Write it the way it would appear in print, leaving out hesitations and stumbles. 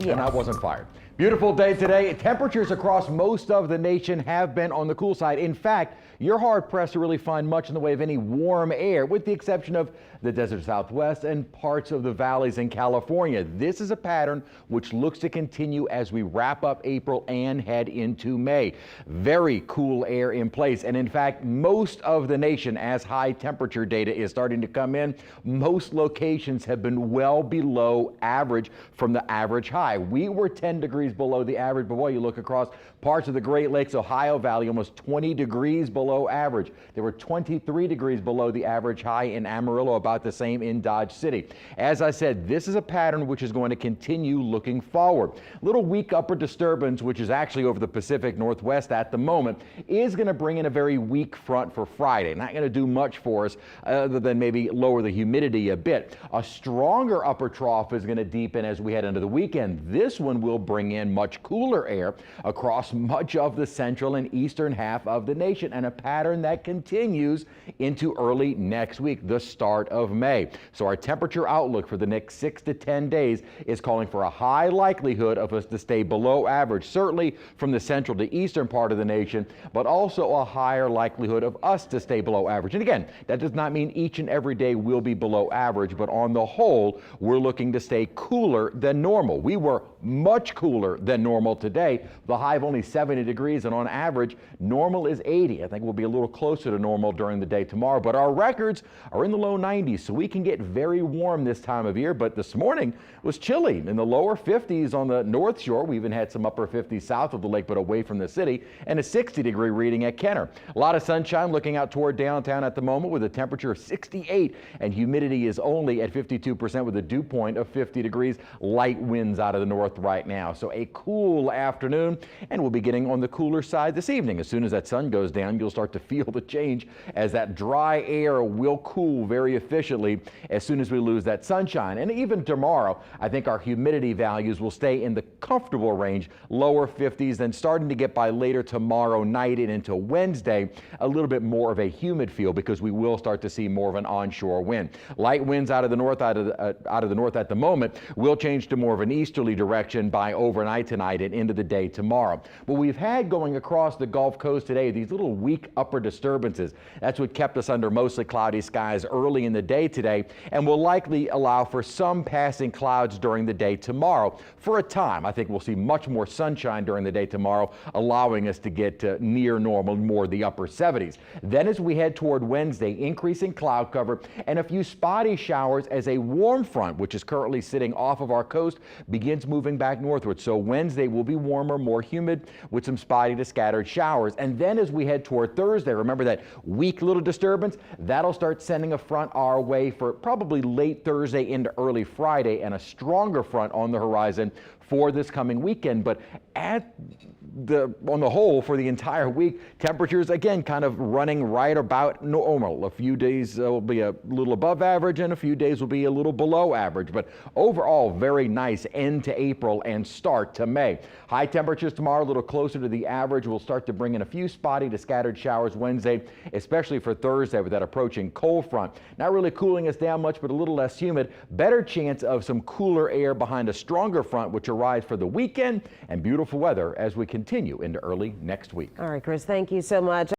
and I wasn't fired. Beautiful day today. Temperatures across most of the nation have been on the cool side. In fact, you're hard pressed to really find much in the way of any warm air, with the exception of the desert Southwest and parts of the valleys in California. This is a pattern which looks to continue as we wrap up April and head into May. Very cool air in place. And in fact, most of the nation, as high temperature data is starting to come in, most locations have been well below average from the average high. We were 10 degrees below the average, but boy, you look across parts of the Great Lakes, Ohio Valley, almost 20 degrees below average. There were 23 degrees below the average high in Amarillo, about the same in Dodge City. As I said, this is a pattern which is going to continue looking forward. Little weak upper disturbance, which is actually over the Pacific Northwest at the moment, is going to bring in a very weak front for Friday. Not going to do much for us other than maybe lower the humidity a bit. A stronger upper trough is going to deepen as we head into the weekend. This one will bring in much cooler air across much of the central and eastern half of the nation, and a pattern that continues into early next week, the start of May. So our temperature outlook for the next 6 to 10 days is calling for a high likelihood of us to stay below average, certainly from the central to eastern part of the nation, but also a higher likelihood of us to stay below average. And again, that does not mean each and every day will be below average, but on the whole, we're looking to stay cooler than normal. We were much cooler than normal today. The high of only 70 degrees, and on average, normal is 80. I think we'll be a little closer to normal during the day tomorrow, but our records are in the low 90s, so we can get very warm this time of year. But this morning was chilly in the lower 50s on the North Shore. We even had some upper 50s south of the lake, but away from the city, and a 60-degree reading at Kenner. A lot of sunshine looking out toward downtown at the moment with a temperature of 68, and humidity is only at 52% with a dew point of 50 degrees. Light winds out of the north right now. So a cool afternoon, and we'll be getting on the cooler side this evening. As soon as that sun goes down, you'll start to feel the change as that dry air will cool very efficiently as soon as we lose that sunshine. And even tomorrow, I think our humidity values will stay in the comfortable range, lower 50s, then starting to get by later tomorrow night and into Wednesday, a little bit more of a humid feel because we will start to see more of an onshore wind. Light winds out of the north at the moment will change to more of an easterly direction by overnight tonight and into the day tomorrow. But we've had going across the Gulf Coast today these little weak upper disturbances. That's what kept us under mostly cloudy skies early in the day today, and will likely allow for some passing clouds during the day tomorrow. For a time, I think we'll see much more sunshine during the day tomorrow, allowing us to get near normal, more the upper 70s. Then as we head toward Wednesday, increasing cloud cover and a few spotty showers as a warm front, which is currently sitting off of our coast, begins moving back northward. So Wednesday will be warmer, more humid, with some spotty to scattered showers. And then as we head toward Thursday, remember that weak little disturbance? That'll start sending a front our way for probably late Thursday into early Friday, and a stronger front on the horizon for this coming weekend. But on the whole, for the entire week, temperatures again kind of running right about normal. A few days will be a little above average, and a few days will be a little below average. But overall, very nice end to April and start to May. High temperatures tomorrow, a little closer to the average. We'll start to bring in a few spotty to scattered showers Wednesday, especially for Thursday with that approaching cold front. Not really cooling us down much, but a little less humid. Better chance of some cooler air behind a stronger front, which arrives for the weekend, and beautiful weather as we continue into early next week. All right, Chris, thank you so much.